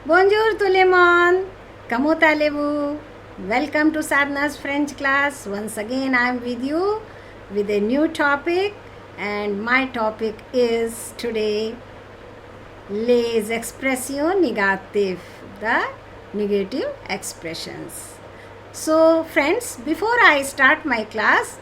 Bonjour tout le monde. Comment allez-vous? Welcome to Sadhana's French class. Once again, I am with you with a new topic, and my topic is today les expressions négatives, the negative expressions. So, friends, before I start my class,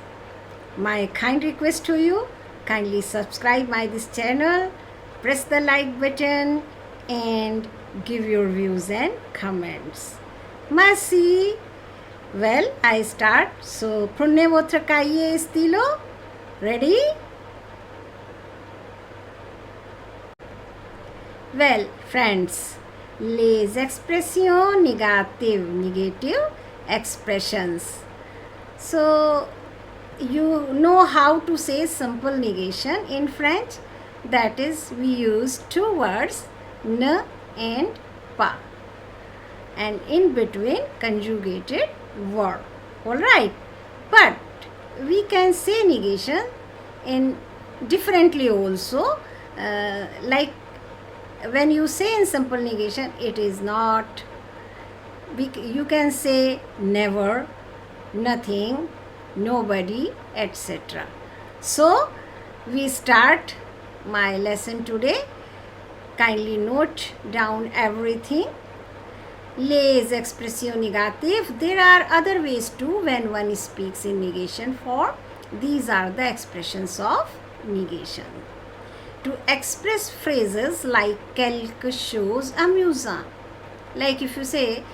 my kind request to you, kindly subscribe my this channel, press the like button and give your views and comments. Merci. Well, I start. So, prenez votre cahier et stylo. Ready? Well, friends, les expressions négatives, negative expressions. So, you know how to say simple negation in French. That is, we use two words, ne and pas, and in between conjugated verb. Alright, but we can say negation in differently also, like when you say in simple negation, it is not, you can say never, nothing, nobody, etc. So we start my lesson today. Kindly note down everything. Les expressions négatives. There are other ways too when one speaks in negation form. These are the expressions of negation. To express phrases like quelque chose amusant. Like if you say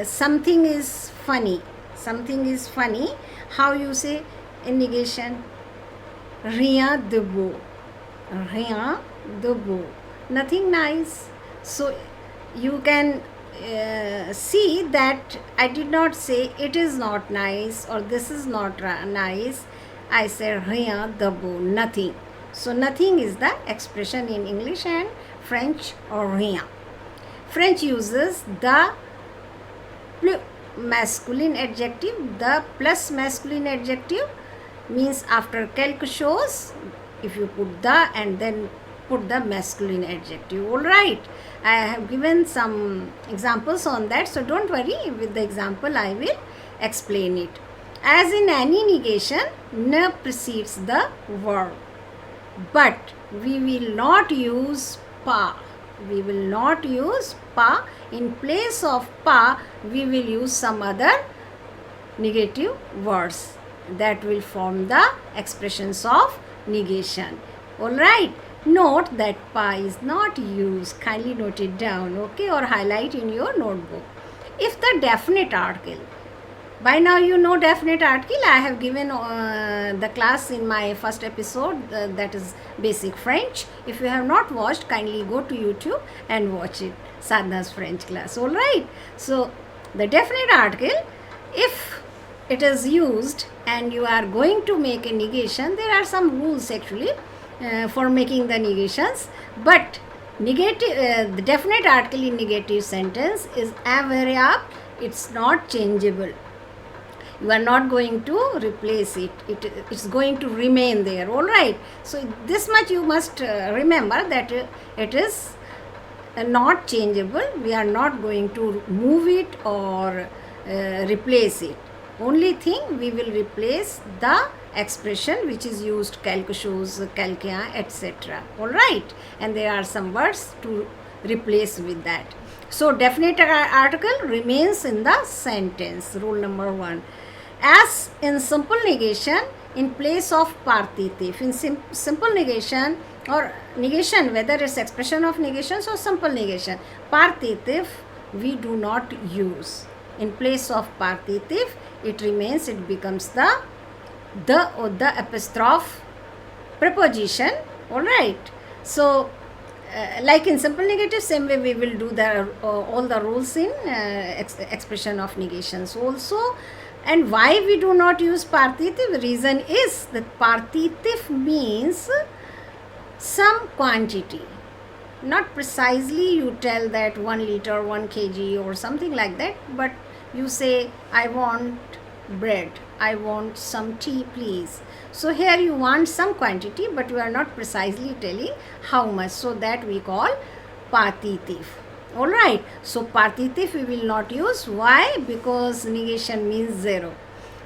something is funny. Something is funny. How you say in negation? Rien de beau. Rien de beau. Nothing nice. So you can see that I did not say it is not nice or this is not nice. I said rien de beau, nothing. So nothing is the expression in English and French or rien. French uses the masculine adjective. The plus masculine adjective means after quelque chose, if you put the and then put the masculine adjective. Alright, I have given some examples on that, so don't worry, with the example I will explain it. As in any negation, ne precedes the verb, but we will not use pas. We will not use pas. In place of pas, we will use some other negative words that will form the expressions of negation. Alright, note that pas is not used. Kindly note it down, okay, or highlight in your notebook. If the definite article, by now you know definite article, I have given the class in my first episode, that is basic French. If you have not watched, kindly go to YouTube and watch it, Sadhana's French class. Alright, so the definite article, if it is used and you are going to make a negation, there are some rules actually for making the negations, but negative the definite article in negative sentence is invariable. It's not changeable. You are not going to replace it. It's going to remain there. All right, so this much you must remember, that it is not changeable. We are not going to move it or replace it. Only thing, we will replace the expression which is used, quelque chose, quelqu'un, etc. Alright, and there are some words to replace with that. So definite article remains in the sentence. Rule number 1. As in simple negation, in place of partitive. In simple negation or negation, whether it's expression of negations or simple negation, partitive we do not use. In place of partitive, it remains, it becomes the or the apostrophe preposition. Alright, so like in simple negative, same way we will do the all the rules in expression of negations also. And why we do not use partitive? Reason is that partitive means some quantity. Not precisely you tell that 1 liter, 1 kg or something like that, but you say, I want bread, I want some tea please. So here you want some quantity, but you are not precisely telling how much, so that we call partitive. Alright, so partitive we will not use. Why? Because negation means zero.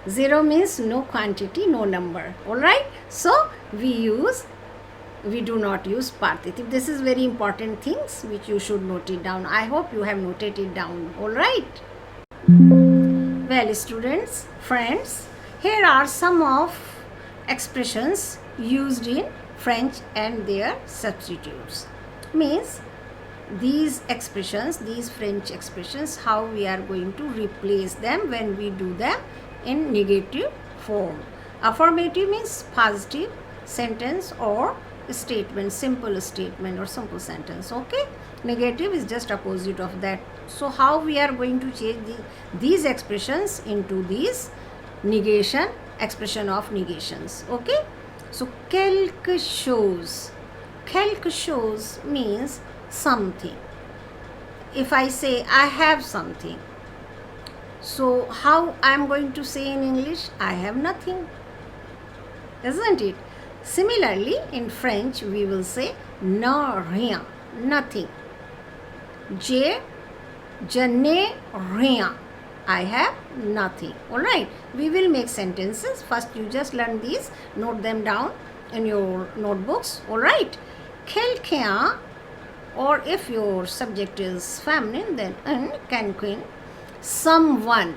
Zero means no quantity, no number. Alright, so we do not use partitive. This is very important things which you should note it down. I hope you have noted it down. Alright. Well, students, friends, here are some of expressions used in French and their substitutes. Means these expressions, these French expressions, how we are going to replace them when we do them in negative form. Affirmative means positive sentence or statement, simple statement or simple sentence. Okay, negative is just opposite of that. So how we are going to change these expressions into these negation, expression of negations. Okay, so quelque chose means something. If I say I have something, so how I am going to say in English? I have nothing, isn't it? Similarly, in French we will say ne rien, nothing. Je n'ai rien, I have nothing. Alright, we will make sentences. First you just learn these, note them down in your notebooks. Alright, quelqu'un, or if your subject is feminine, then un, quelqu'un, someone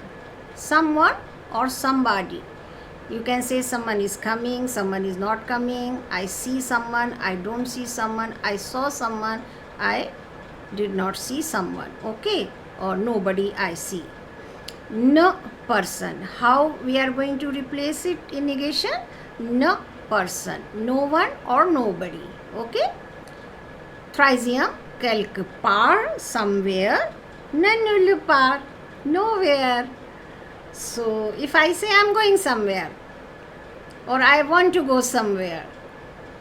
or somebody. You can say someone is coming, someone is not coming. I see someone, I don't see someone. I saw someone, I did not see someone. Okay, or nobody I see. No person. How we are going to replace it in negation? No person, no one or nobody. Okay. Trizium, quelque part, somewhere. Nulle part, nowhere. So if I say I'm going somewhere or I want to go somewhere,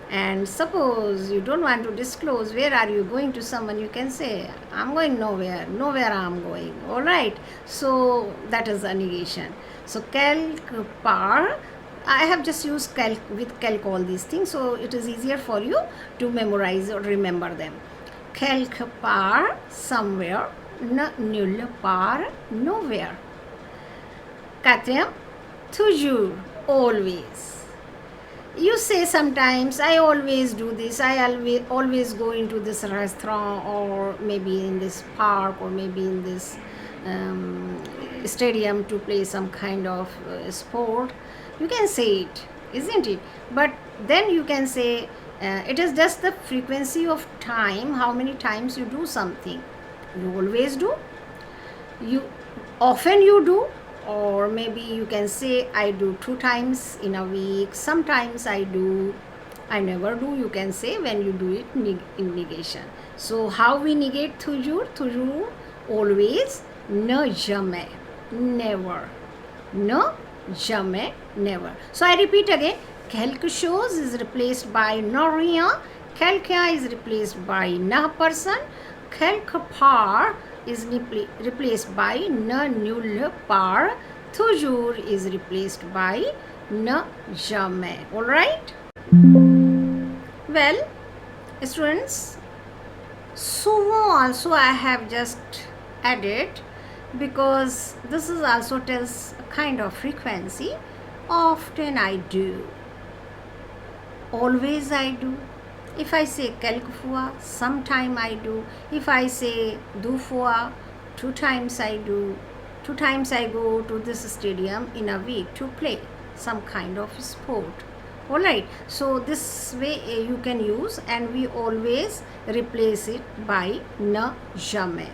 and suppose you don't want to disclose where are you going to someone, you can say I'm going nowhere I'm going. Alright, so that is a negation. So quelque part, I have just used with calc all these things, so it is easier for you to memorize or remember them. Quelque part, somewhere. Nulle part, nowhere. Quatrième, toujours, always. You say sometimes, I always do this, I always go into this restaurant, or maybe in this park, or maybe in this stadium to play some kind of sport. You can say it, isn't it? But then you can say it is just the frequency of time, how many times you do something. You always do, you often you do, or maybe you can say I do 2 times in a week. Sometimes I do, I never do. You can say when you do it in negation. So how we negate toujours? Toujours, always. Ne jamais, never. Ne jamais, never. So I repeat again. Quelque chose is replaced by ne rien. Quelqu'un is replaced by ne person. Quelque part is replaced by ne nulle part. Toujours is replaced by ne jamais. Alright? Well, students, souvent also I have just added, because this is also tells a kind of frequency. Often I do, always I do. If I say quelquefois, sometime I do. If I say 2 fois, 2 times I do. 2 times I go to this stadium in a week to play some kind of sport. Alright, so this way you can use, and we always replace it by ne jamais.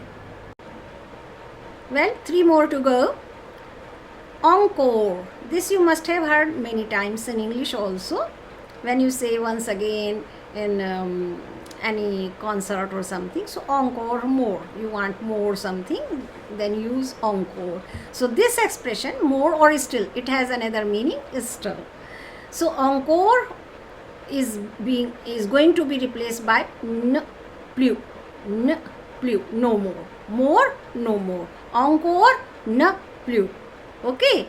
Well, 3 more to go. Encore. This you must have heard many times in English also. When you say once again in any concert or something, so encore, more, you want more something, then use encore. So this expression, more or still, it has another meaning, is still. So encore is going to be replaced by ne plus, no more, no more. Encore, ne plus. Okay.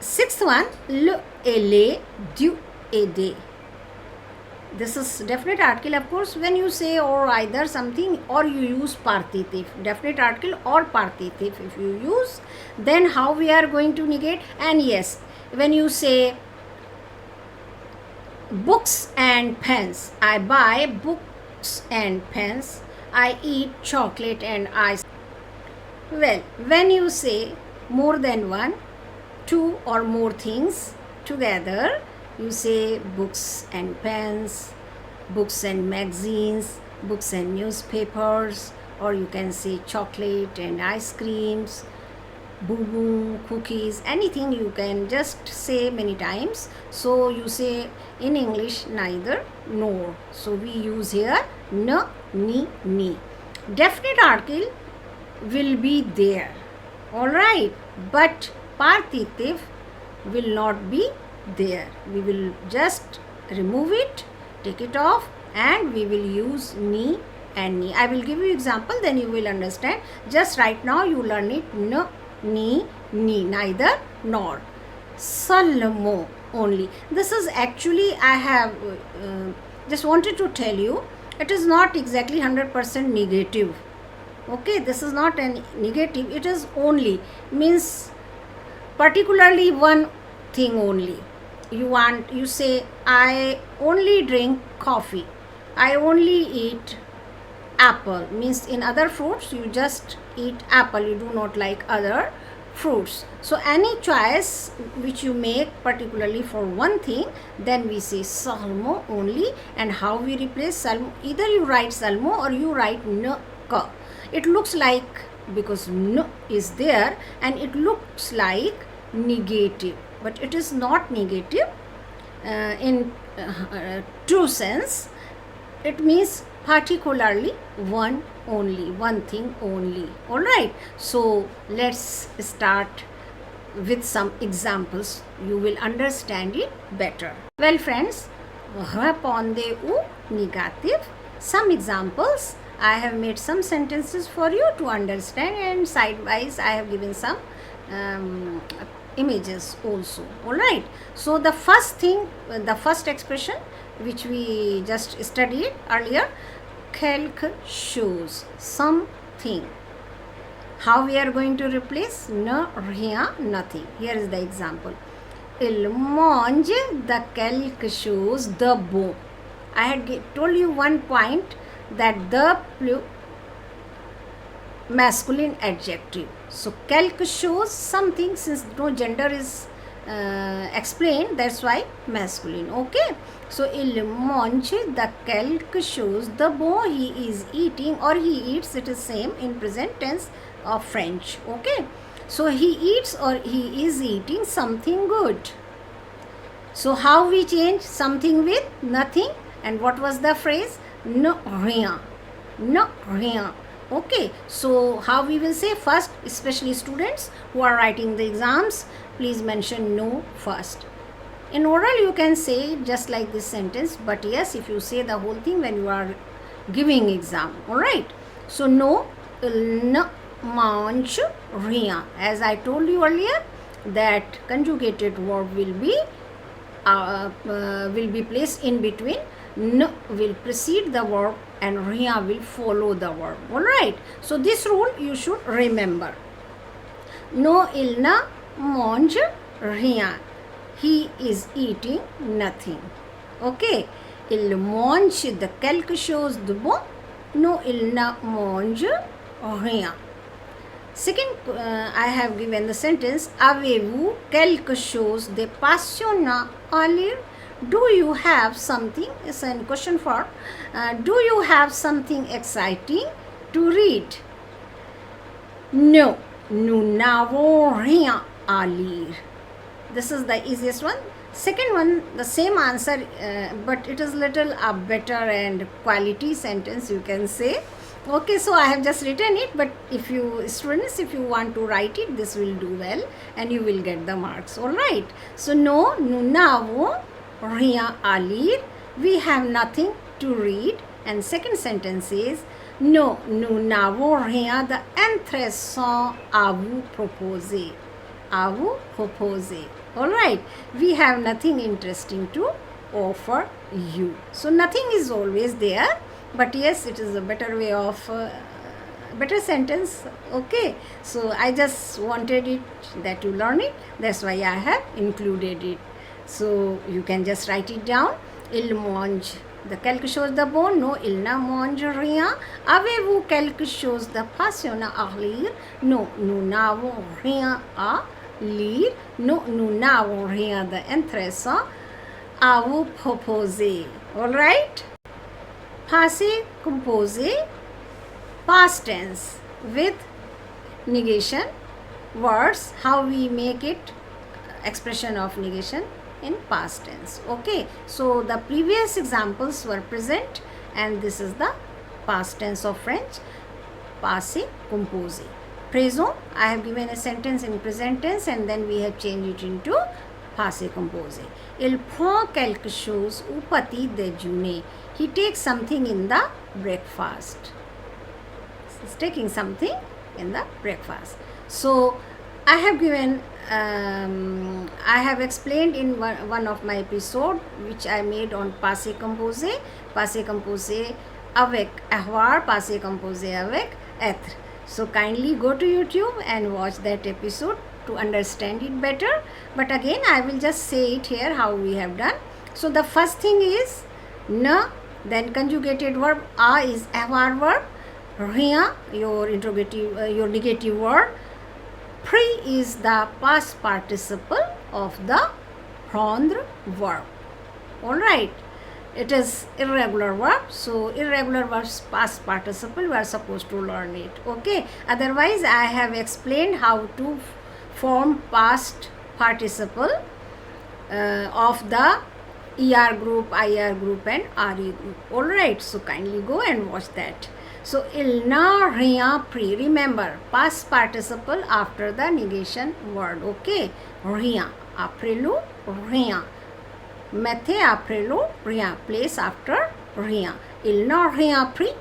6th one, le et les, du et des. This is definite article, of course, when you say or either something, or you use partitive, definite article or partitive if you use, then how we are going to negate. And yes, when you say books and pens, I buy books and pens, I eat chocolate and ice. Well, when you say more than one, two or more things together, you say books and pens, books and magazines, books and newspapers, or you can say chocolate and ice creams, boo-boo, cookies, anything you can just say many times. So you say in English neither nor. So we use here n, ni, ni. Definite article will be there, alright, but partitive will not be there. We will just remove it, take it off, and we will use ni and ni. I will give you example, then you will understand. Just right now you learn it n, ni, ni, neither nor. Salmo only. This is actually, I have just wanted to tell you, it is not exactly 100% negative. Okay, this is not a negative, it is only, means particularly one thing only. You say I only drink coffee, I only eat apple, means in other fruits you just eat apple, you do not like other fruits. So any choice which you make particularly for one thing, then we say salmo only. And how we replace salmo? Either you write salmo or you write n, ka. It looks like, because n is there, and it looks like negative, but it is not negative in true sense. It means particularly one only, one thing only. Alright, so let's start with some examples. You will understand it better. Well friends, répondez ou négatif. Some examples. I have made some sentences for you to understand, and sidewise I have given some images also. Alright, so the first thing, the first expression which we just studied earlier, quelque chose, something. How we are going to replace? Ne, rien, nothing. Here is the example. Il mange de quelque chose de bon. I had told you one point, that the masculine adjective. So quelque chose, something, since no gender is explained, that's why masculine. Okay, so il mange de quelque chose de bon, he is eating or he eats, it is same in present tense of French. Okay, so he eats or he is eating something good. So how we change something with nothing, and what was the phrase? Ne, rien, ne, rien. Okay, so how we will say? First, especially students who are writing the exams, please mention no first. In oral you can say just like this sentence, but yes, if you say the whole thing when you are giving exam. Alright, so no, il ne mange rien. As I told you earlier, that conjugated verb will be placed in between. N will precede the verb and rien will follow the verb. Alright, so this rule you should remember. No, il ne mange rien. He is eating nothing. Okay, il mange de quelque chose de bon. No, il ne mange rien. Second, I have given the sentence, avez-vous quelque chose de passionnant à lire? Do you have something, it's a question form, do you have something exciting to read? No, nous n'avons rien à lire. This is the easiest one. Second one, the same answer, but it is little a better and quality sentence you can say. Okay, so I have just written it, but if you students, if you want to write it, this will do well and you will get the marks. Alright, so no, nous n'avons rien à lire, we have nothing to read. And second sentence is, no, nous n'avons rien d'intéressant à vous proposer. À vous proposer. Alright, we have nothing interesting to offer you. So nothing is always there, but yes, it is a better way of better sentence. Okay, so I just wanted it that you learn it, that's why I have included it. So you can just write it down. Il mange de quelque chose de bon. No, il ne mange rien. Avez-vous quelque chose de passionnant à lire? Non, nous n'avons rien à lire. Non, nous n'avons rien d'intéressant à vous proposer. All right? Passé composé, past tense with negation words. How we make it expression of negation in past tense. Okay, so the previous examples were present and this is the past tense of French, passé composé. Présent, I have given a sentence in present tense and then we have changed it into passé composé. Il prend quelque chose au petit déjeuner. He takes something in the breakfast. He's taking something in the breakfast. So I have given I have explained in one of my episode which I made on passé composé avec avoir, passé composé avec être. So kindly go to YouTube and watch that episode to understand it better. But again I will just say it here how we have done. So the first thing is ne, then conjugated verb a is avoir verb, rien your interrogative your negative word, pre is the past participle of the prendre verb. All right, it is irregular verb, so irregular verbs past participle we are supposed to learn it. Okay, otherwise I have explained how to form past participle of the er group, ir group and re group. All right, so kindly go and watch that. So il n'a rien pris, remember past participle after the negation word. Okay, rien après le rien, mettez après le rien, place after rien. Il n'a rien pris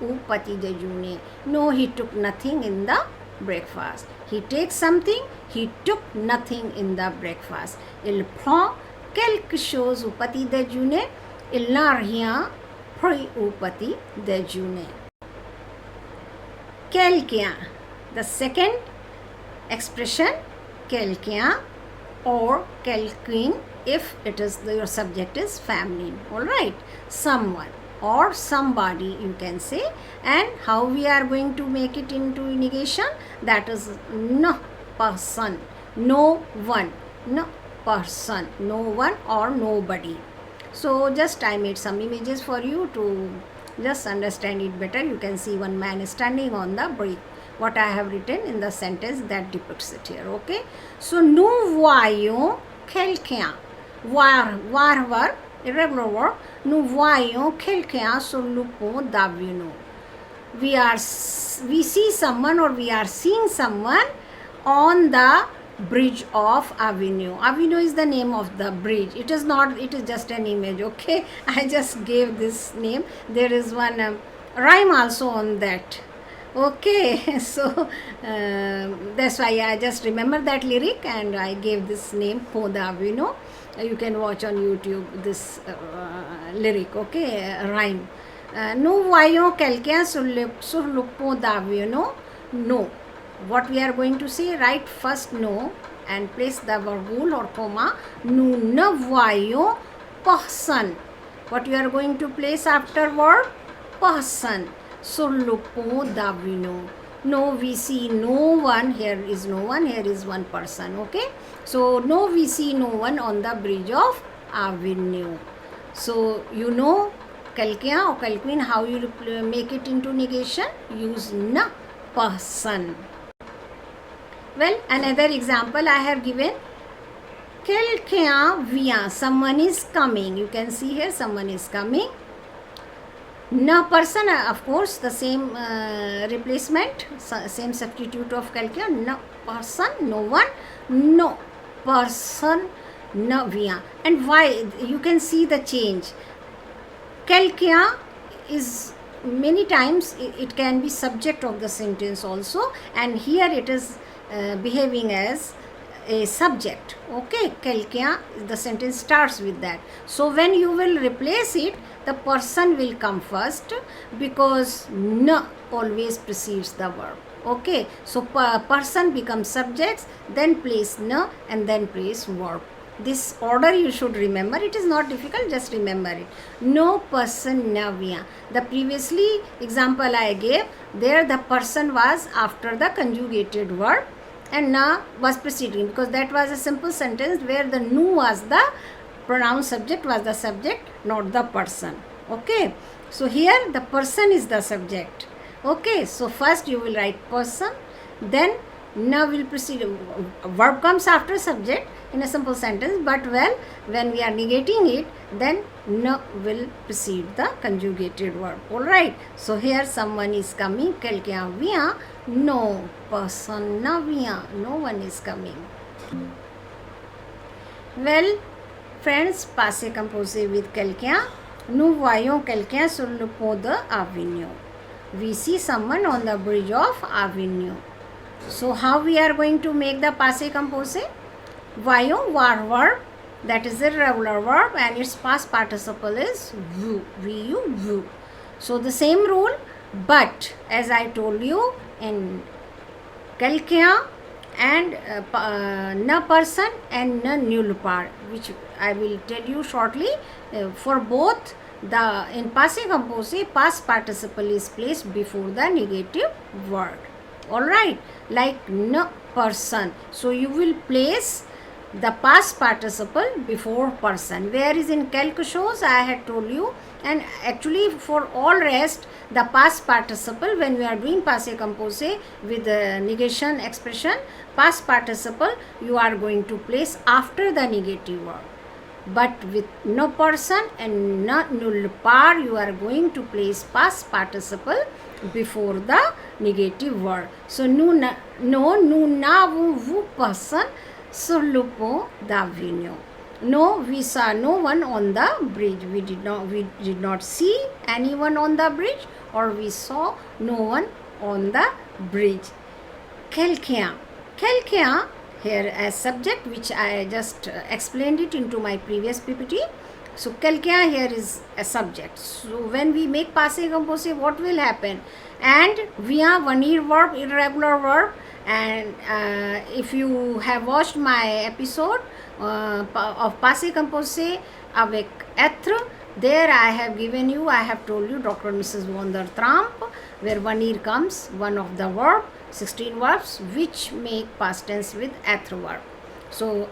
au petit déjeuner. No, he took nothing in the breakfast. He takes something, he took nothing in the breakfast. Il prend quelque chose au petit déjeuner. Il n'a rien pris au petit déjeuner. Quelqu'un, the second expression, quelqu'un or quelqu'un if it is your subject is feminine. All right, someone or somebody you can say. And how we are going to make it into negation, that is no person, no one, no person, no one or nobody. So just I made some images for you to just understand it better. You can see one man is standing on the bridge. What I have written in the sentence that depicts it here. Okay, so nous voyons quelqu'un, voir verb, irregular verb. Nous voyons quelqu'un sur le pont d'Avignon. We see someone or we are seeing someone on the bridge of Avignon. Avignon is the name of the bridge. It is not, it is just an image. Okay, I just gave this name. There is one rhyme also on that. Okay, so that's why I just remember that lyric and I gave this name Pont d'Avignon. You can watch on YouTube this lyric. Okay, rhyme. Nous voyons quelqu'un sur le pont d'Avignon. No. What we are going to say, write first no and place the virgule or comma. Nous ne voyons personne. What we are going to place after verb? Person. Sur le pont d'Avignon. No, we see no one. Here is no one. Here is one person. Okay. So no, we see no one on the bridge of Avignon. So you know quelqu'un or quelqu'un, how you make it into negation? Use ne, person. Well, another example I have given. Quelqu'un vient. Someone is coming. You can see here someone is coming. No person, of course, the same replacement, same substitute of quelqu'un. No person, no one. No person, no vient. And why? You can see the change. Quelqu'un is many times it can be subject of the sentence also, and here it is behaving as a subject. Okay, quelqu'un, the sentence starts with that. So when you will replace it, the person will come first because n always precedes the verb. Okay, so person becomes subjects, then place n and then place verb. This order you should remember. It is not difficult, just remember it. No person ne vient. The previously example I gave, there the person was after the conjugated verb and na was preceding, because that was a simple sentence where the nu was the pronoun subject, was the subject, not the person. Okay, so here the person is the subject. Okay, so first you will write person, then na will precede, verb comes after subject in a simple sentence, but when we are negating it, then na will precede the conjugated verb. Alright, so here someone is coming, quelqu'un vient, no person ne vient, no one is coming. Well, friends, passé composé with quelqu'un. Nous voyons quelqu'un sur le pont de Avignon. We see someone on the bridge of Avignon. So how we are going to make the passé composé? Voyons var verb, that is a regular verb, and its past participle is vu, vu, vu. So the same rule, but as I told you, in quelqu'un and na person and na nulle part, which I will tell you shortly. For both, the in passé composé, past participle is placed before the negative word. Alright, like na person. So you will place the past participle before person. Whereas in quelque chose, I had told you, and actually for all rest, the past participle, when we are doing passé composé with the negation expression, past participle you are going to place after the negative verb. But with no person and no nulle part, you are going to place past participle before the negative verb. So nous n'avons vu personne sur le pont d'Avignon. No, we saw no one on the bridge. We did not see anyone on the bridge, or we saw no one on the bridge. Quelqu'un here as subject, which I just explained it into my previous PPT. So quelqu'un here is a subject. So when we make passé composé, what will happen? And vient, venir verb, irregular verb. And if you have watched my episode of passé composé avec être, there I have told you Dr. and Mrs. von der Tramp, where venir comes, one of the verb, 16 verbs which make past tense with être verb. So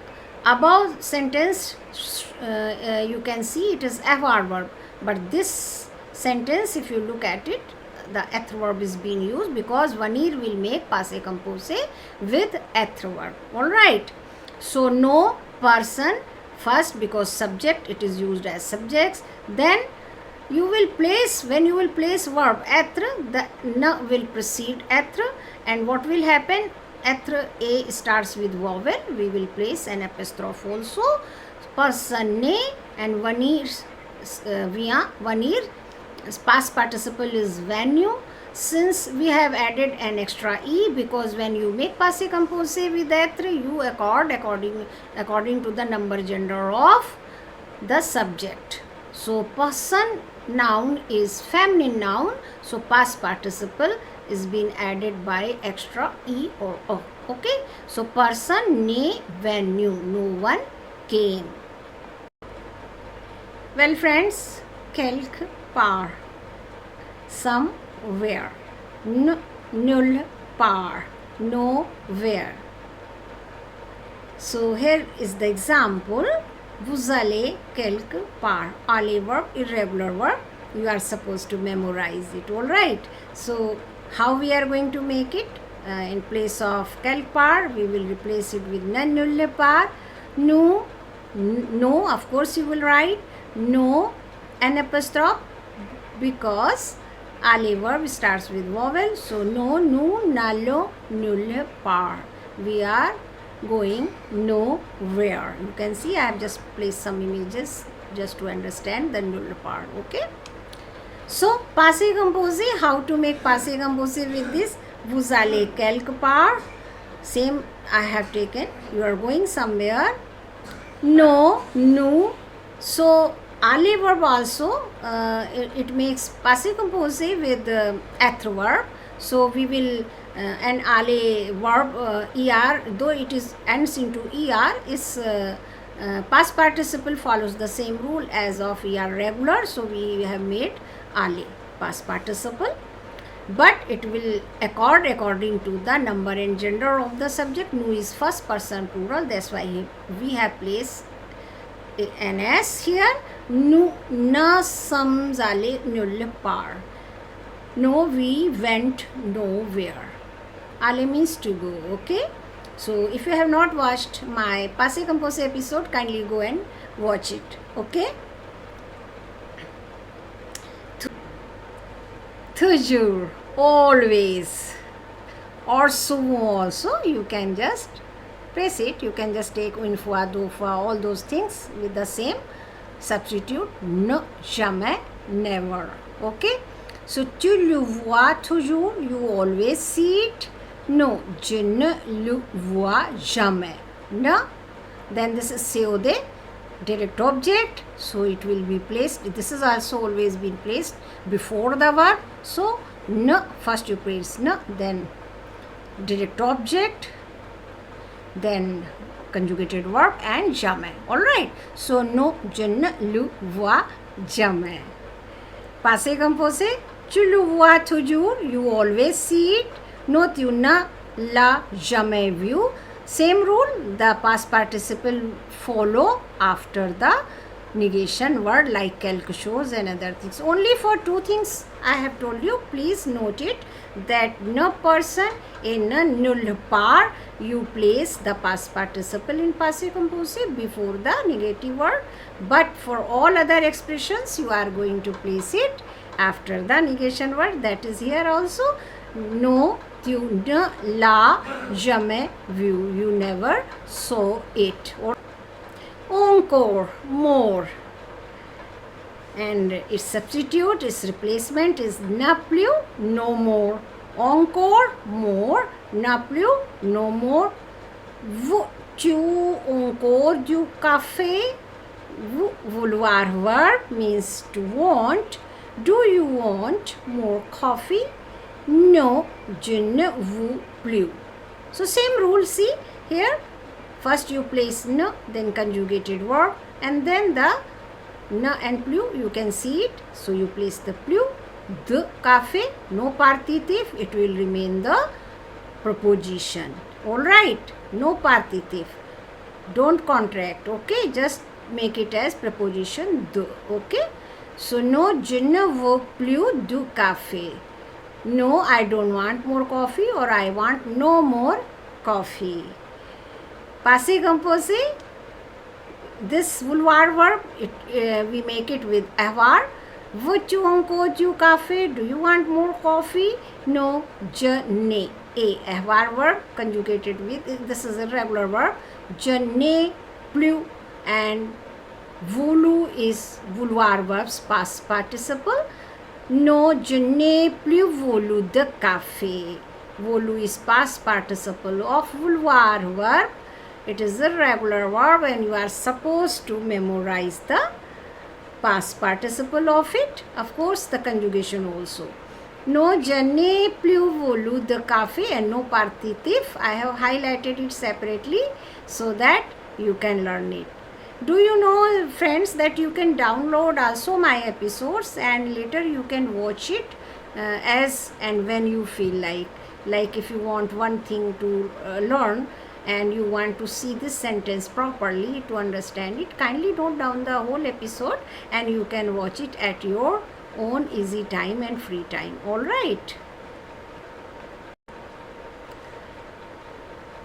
above sentence you can see it is avoir verb, but this sentence, if you look at it, the être verb is being used because venir will make passé composé with être verb. Alright, so no person first, because subject, it is used as subjects. Then you will place, when you will place verb être, the na will precede être, and what will happen? Être a starts with vowel, we will place an apostrophe also. Person ne and venir vient, venir, past participle is venu. Since we have added an extra e, because when you make passé composé with être, you accord according to the number gender of the subject. So person noun is feminine noun, so past participle is being added by extra e or o. Okay, so person ne venu, no one came. Well friends, quelque part, somewhere, nulle part, nowhere. So here is the example. Vous allez quelque part. Aller verb, irregular verb. You are supposed to memorize it. Alright. So how we are going to make it? In place of quelque part, we will replace it with nulle part. No, of course you will write no an apostrophe, because aller verb starts with vowel. So no, nullo, nulle part. We are going nowhere. You can see I have just placed some images just to understand the null part. Okay. So passé composé, how to make passé composé with this? Vous allez quelque part, Same I have taken. You are going somewhere. No, no. So ale verb also it makes passive composite with eth verb. So we will an ale verb er, though it is ends into er, is past participle follows the same rule as of er regular. So we have made ale past participle, but it will accord according to the number and gender of the subject. Nu is first person plural, that's why we have placed an s here. Nu na samzale nulle par. No, we went nowhere. Ale means to go. Okay, so if you have not watched my passé composé episode, kindly go and watch it. Okay, toujours, always, or souvent also, you can just press it. You can just take une fois, deux fois, all those things with the same substitute. Ne, jamais, never. Okay, so tu le vois toujours, you always see it. No, je ne le vois jamais. No, then this is COD, direct object, so it will be placed. This is also always been placed before the verb. So ne, first you place ne, then direct object, then conjugated verb and jamais. Alright, so no, je ne le vois jamais. Passé composé, tu le vois toujours, you always see it. No, tu ne l'as jamais vu. Same rule, the past participle follow after the negation word, like quelque chose and other things. Only for two things I have told you. Please note it, that ne person in ne nulle part, you place the past participle in passé composé before the negative word, but for all other expressions you are going to place it after the negation word. That is here also. No, tu ne l'as jamais vu, you never saw it. Or encore, more, and its substitute, its replacement is ne plus, no more. Encore, more, ne plus, no more. Veux-tu encore du café? Vouloir verb means to want. Do you want more coffee? No, je ne veux plus. So same rule, see here. First you place ne, then conjugated verb, and then the ne and plus, you can see it. So you place the plus, the café, no partitive, it will remain the preposition. Alright, no partitive. Don't contract, okay? Just make it as preposition the, okay? So no, je ne veux plus du café. No, I don't want more coffee, or I want no more coffee. Passé composé, this vouloir verb, we make it with avoir. Veux-tu encore du café? Do you want more coffee? No, je n'ai. Avoir verb conjugated with, this is a regular verb. Je n'ai plus, and voulu is vouloir verbs past participle. No, je n'ai plus voulu de café. Voulu is past participle of vouloir verb. It is a regular verb and you are supposed to memorize the past participle of it. Of course, the conjugation also. No, je n'ai plus voulu de café, and no partitive. I have highlighted it separately so that you can learn it. Do you know, friends, that you can download also my episodes and later you can watch it as and when you feel like. Like if you want one thing to learn and you want to see this sentence properly to understand it, kindly note down the whole episode and you can watch it at your own easy time and free time. Alright.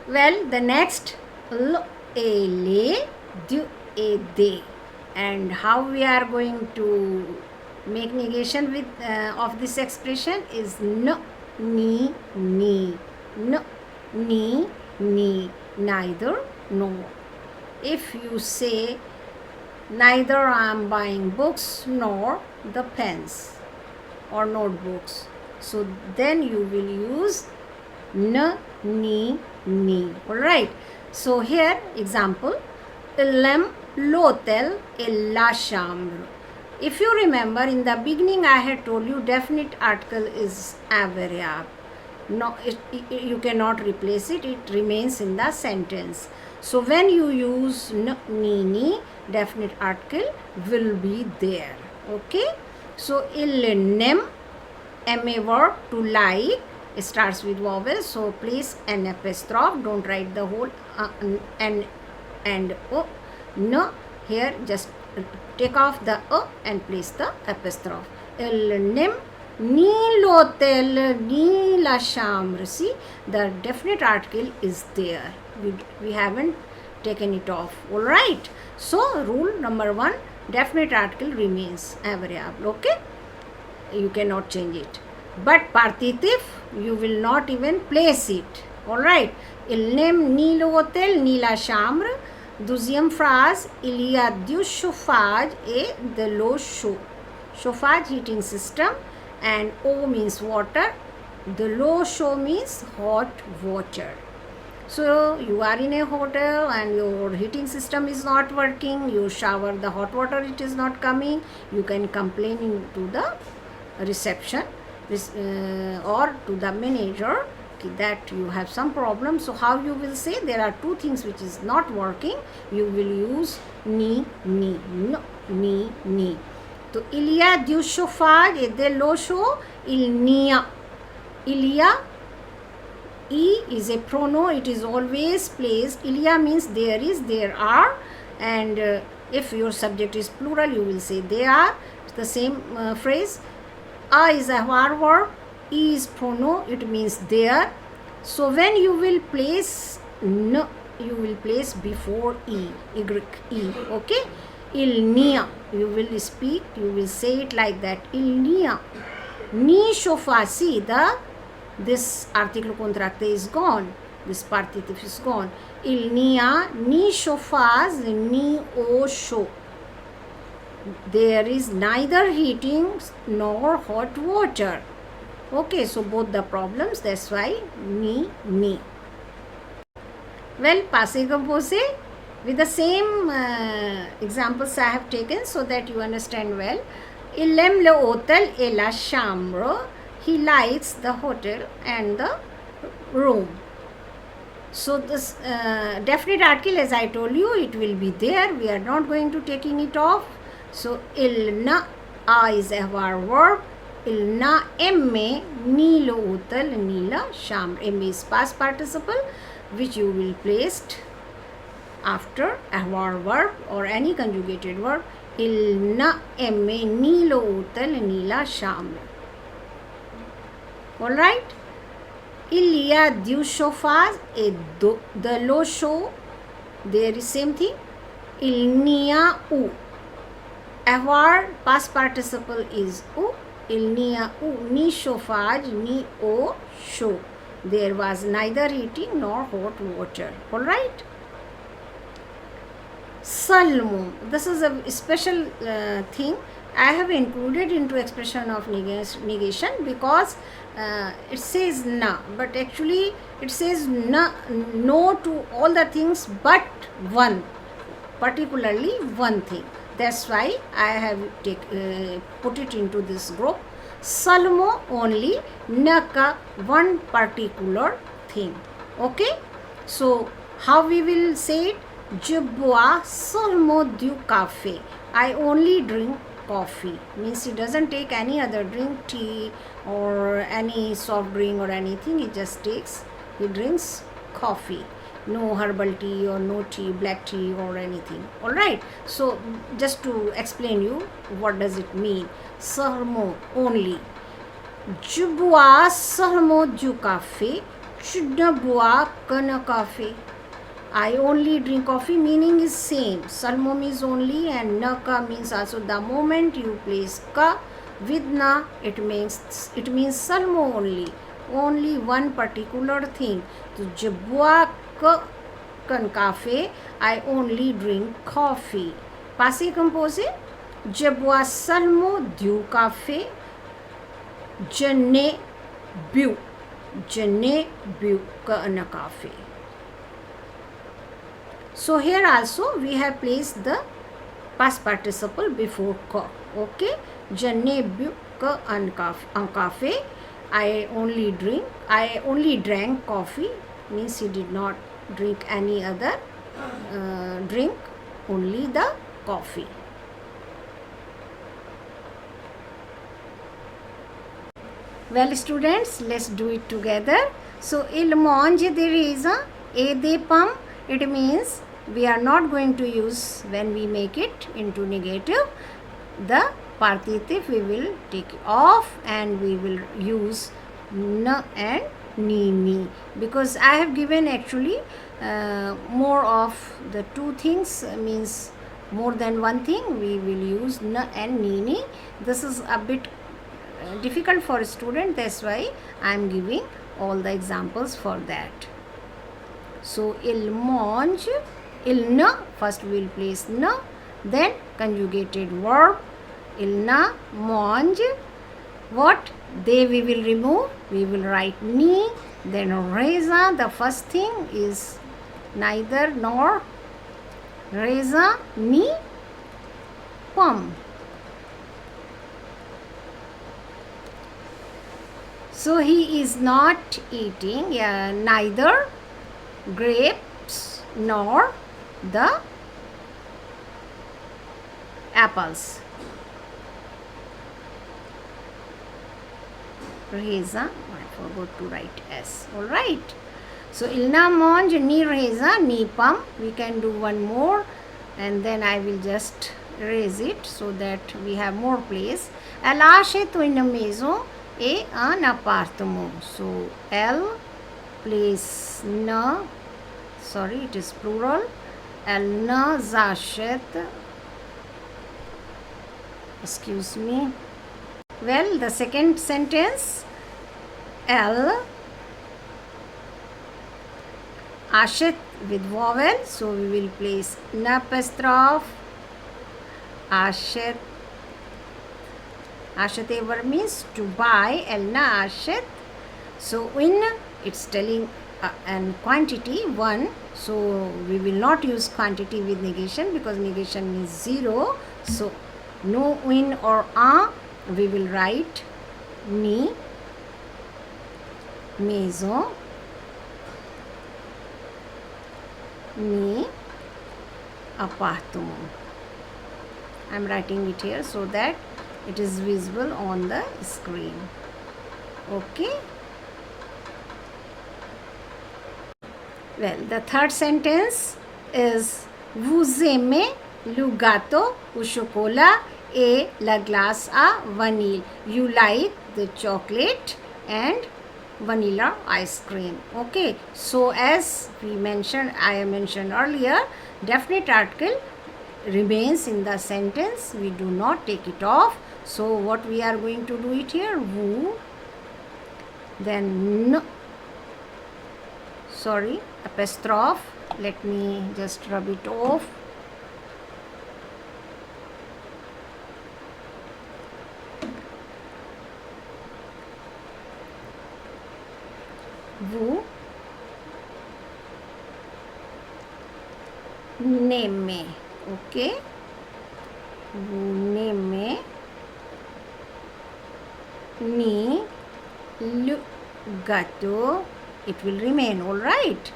Well, the next l, a, le, du, a, they, and how we are going to make negation with of this expression is n, ni, ni, n, ni, ni, neither, no. If you say neither I am buying books nor the pens or notebooks, so then you will use n, ni, ni. Alright. So here example. Illem l'hôtel et la chambre. If you remember, in the beginning I had told you definite article is a variable. No, you cannot replace it. It remains in the sentence. So when you use ni, definite article will be there. Okay. So il n'aime, ma verb to like, it starts with vowel. So place an apostrophe. Don't write the whole and o. No, here just take off the and place the apostrophe. Il n'aime ni l'hôtel ni la chambre. See, the definite article is there. We haven't taken it off. Alright. So rule number 1, definite article remains a variable. Okay. You cannot change it. But partitif, you will not even place it. Alright. Il n'aime ni l'hôtel ni la chambre. Deuxième phrase, il y a du chauffage et de l'eau chaude. Chauffage, heating system, and eau means water. De l'eau chaude means hot water. So you are in a hotel and your heating system is not working. You shower the hot water, it is not coming. You can complain to the reception or to the manager that you have some problem. So how you will say? There are two things which is not working. You will use ni, no, ni. So il y a du chauffage et de l'eau chaude. Il y a. E is a pronoun. It is always placed. Il y a means there is, there are, and if your subject is plural, you will say they are. It's the same phrase. A is a verb. E is pronoun, it means there. So when you will place n, you will place before e, okay. Il n'y a, you will speak, you will say it like that. Il n'y a ni chauffage. See, this article contracte is gone, this partitif is gone. Il n'y a ni chauffage ni eau chaude. There is neither heating nor hot water. Okay, so both the problems, that's why ni. Well, passé composé with the same examples I have taken so that you understand well. Il aime l'hôtel et la chambre. He likes the hotel and the room. So this definite article, as I told you, it will be there. We are not going to taking it off. So il n'a, a is a verb. Il n'a aimé ni le hôtel ni la chambre. Aimé is past participle, which you will place after a verb or any conjugated verb. Il n'a aimé ni le hôtel ni la chambre. Alright. Il y a du chauffage et de l'eau chaude. There is same thing. Il n'y a eu. A verb past participle is eu. Il n'y a eu ni chauffage ni eau chaude. There was neither heating nor hot water. Alright. Seulement. This is a special thing I have included into expression of negation because it says na, but actually it says na, no to all the things but one, particularly one thing. That's why I have put it into this group. Seulement, only, na ka, one particular thing. Okay. So how we will say it? Je bois seulement du café. I only drink coffee. Means he doesn't take any other drink, tea or any soft drink or anything. He drinks coffee. No herbal tea or no tea, black tea or anything. Alright. So just to explain you what does it mean. Seulement, only. Je bois seulement du café. Je ne bois qu'un café. I only drink coffee, meaning is same. Seulement means only and na ka means also. The moment you place ka with na, it means seulement only. Only one particular thing. So je bois qu'un café. I only drink coffee. Passé composé. Je bois seulement du café. Je n'ai bu qu'un café. So here also we have placed the past participle before ka. Okay, je n'ai bu que un café. I only drank coffee, means he did not drink any other drink, only the coffee. Well, students, let's do it together. So, il mange des raisins et des pommes. It means we are not going to use, when we make it into negative, the participle we will take off and we will use n and ni, because I have given actually more of the two things, means more than one thing. We will use n and ni. This is a bit difficult for a student, that's why I am giving all the examples for that. So il mange, il ne, first we will place n, then conjugated verb, il na mange. What? They we will remove, we will write ni, then raisin. The first thing is neither nor, raisin ni pomme. So he is not eating neither grapes nor the apples. Raisin, I forgot to write S. Alright. So il na mange ni raisin ni pomme. We can do one more and then I will just erase it so that we have more place. Elle achète une maison et un appartement. So elle place ne, sorry, it is plural. Elle ne achète, excuse me. Well, the second sentence, elle achète with vowel, so we will place n apostrophe. Achète, achete verb means to buy, elle na achète. So in, it's telling an quantity 1, so we will not use quantity with negation because negation means 0. So no in or we will write ni maison ni appartement. I am writing it here so that it is visible on the screen. Okay. Well, the third sentence is vous aimez le gâteau au chocolat et la glace à vanille. You like the chocolate and vanilla ice cream. Okay, so as we mentioned, I mentioned earlier, definite article remains in the sentence. We do not take it off. So what we are going to do it here, vous, then n, sorry, apostrophe. Let me just rub it off. Vous n'aimez, okay? Vous n'aimez ni le gâteau. It will remain, all right?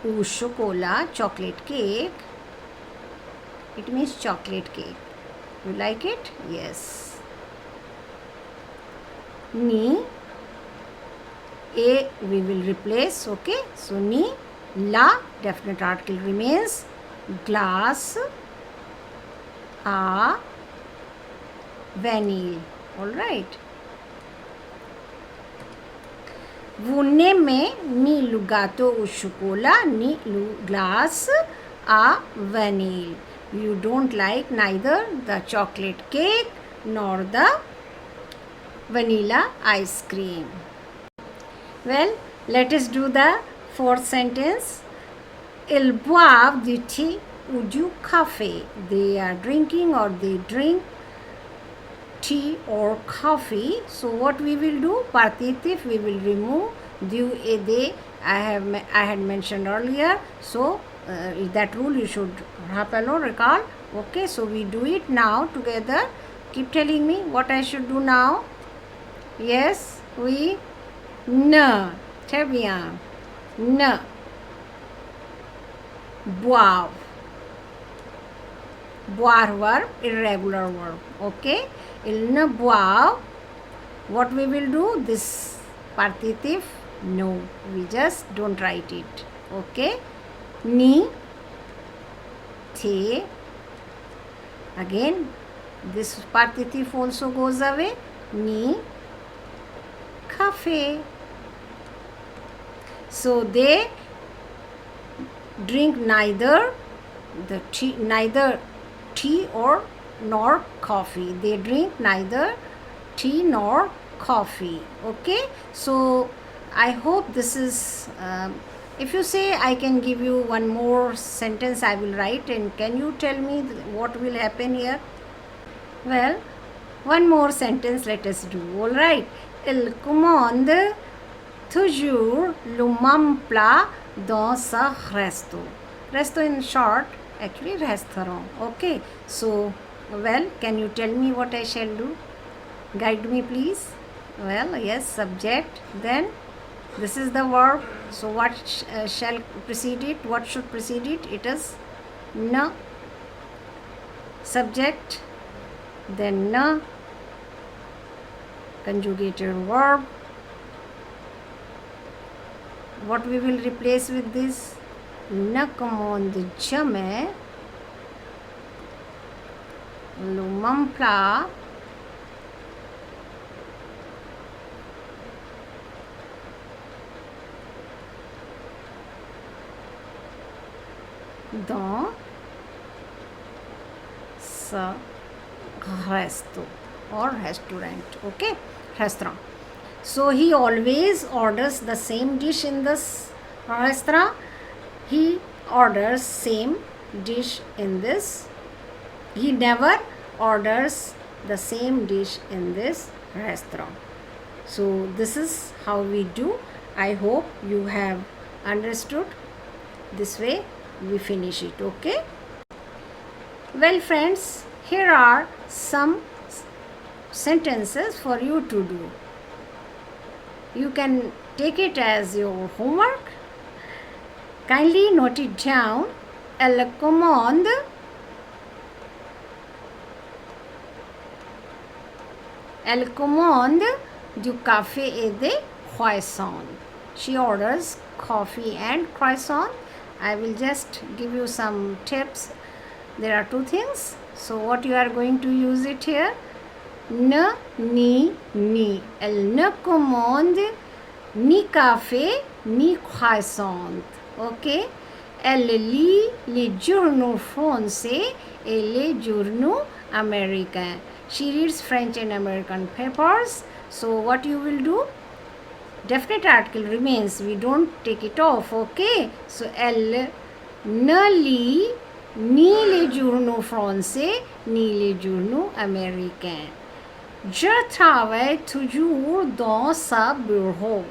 Au chocolat, chocolate cake. It means chocolate cake. You like it? Yes. Ni, a we will replace, okay? So ni, la, definite article remains, glass, a, vanille, all right? Vous n'aimez ni le gâteau au chocolat ni le glace à vanille. You don't like neither the chocolate cake nor the vanilla ice cream. Well, let us do the fourth sentence. Ils boivent du thé ou du café. They are drinking or they drink tea or coffee. So what we will do? Participe we will remove. Du, they, I had mentioned earlier. So that rule you should recall. Okay, so we do it now together. Keep telling me what I should do now. Yes, we ne. Très bien. Ne. Boire. Boire verb, irregular verb. Okay. Il ne boit. What we will do? This partitive. No, we just don't write it. Okay. Ni. The. Again, this partitive also goes away. Ni. Cafe. So they drink neither tea or nor coffee. They drink neither tea nor coffee. Okay, so I hope this is if you say I can give you one more sentence, I will write, and can you tell me what will happen here? Well, one more sentence let us do. All right. Il commande toujours le même plat dans ce resto. Resto in short, actually restaurant. Okay. So, well, can you tell me what I shall do? Guide me, please. Well, yes, subject. Then this is the verb. So, what shall precede it? What should precede it? It is na. Subject. Then na. Conjugated verb. What we will replace with this? Ne commande jamais le même plat dans ce resto or restaurant. Okay, restaurant. So he always orders the same dish in this restaurant. He orders same dish in this. He never orders the same dish in this restaurant. So this is how we do. I hope you have understood. This way we finish it. Okay. Well, friends, here are some sentences for you to do. You can take it as your homework. Kindly note it down. Elle commande du café et des croissants. She orders coffee and croissant. I will just give you some tips. There are two things. So what you are going to use it here? Ne, ni. Elle ne commande ni café ni croissant. Okay. Elle lit les journaux français et les journaux américains. She reads French and American papers. So what you will do? Definite article remains. We don't take it off. Okay. So elle ne lit ni les journaux français ni les journaux américains. Je travaille toujours dans ce bureau.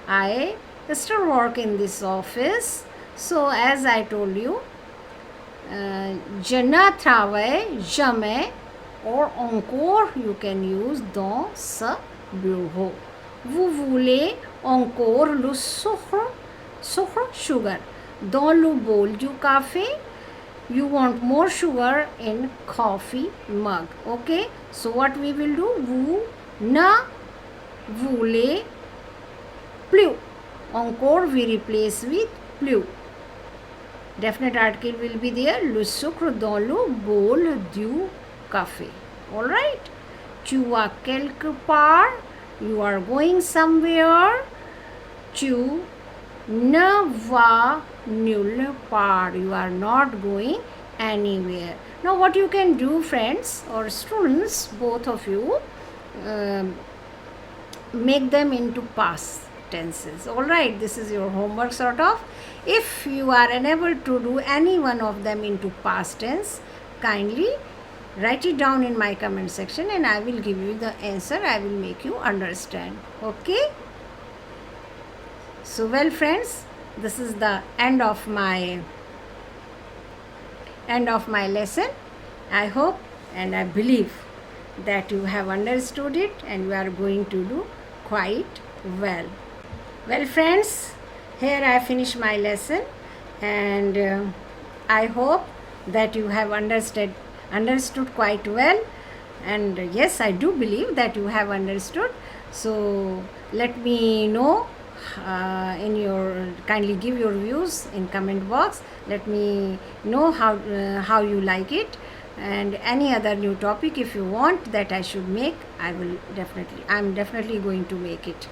I still work in this office. So as I told you, je ne travaille jamais or encore you can use dans ce bureau. Vous voulez encore le sucre, sugar, dans le bol du café. You want more sugar in coffee mug. Okay, so what we will do? Vous ne voulez plus. Encore we replace with plus. Definite article will be there. Le sucre dans le bol du café. All right. Tu vas quelque part. You are going somewhere. Tu ne vas nulle part. You are not going anywhere. Now what you can do, friends or students, both of you, make them into past tenses. All right, this is your homework sort of. If you are unable to do any one of them into past tense, kindly write it down in my comment section and I will give you the answer. I will make you understand. Okay. So well friends, this is the end of my lesson. I hope and I believe that you have understood it and you are going to do quite well. Well friends, here I finish my lesson, and I hope that you have understood quite well, and yes, I do believe that you have understood. So let me know kindly give your views in comment box. Let me know how you like it, and any other new topic if you want that I should make, I'm definitely going to make it.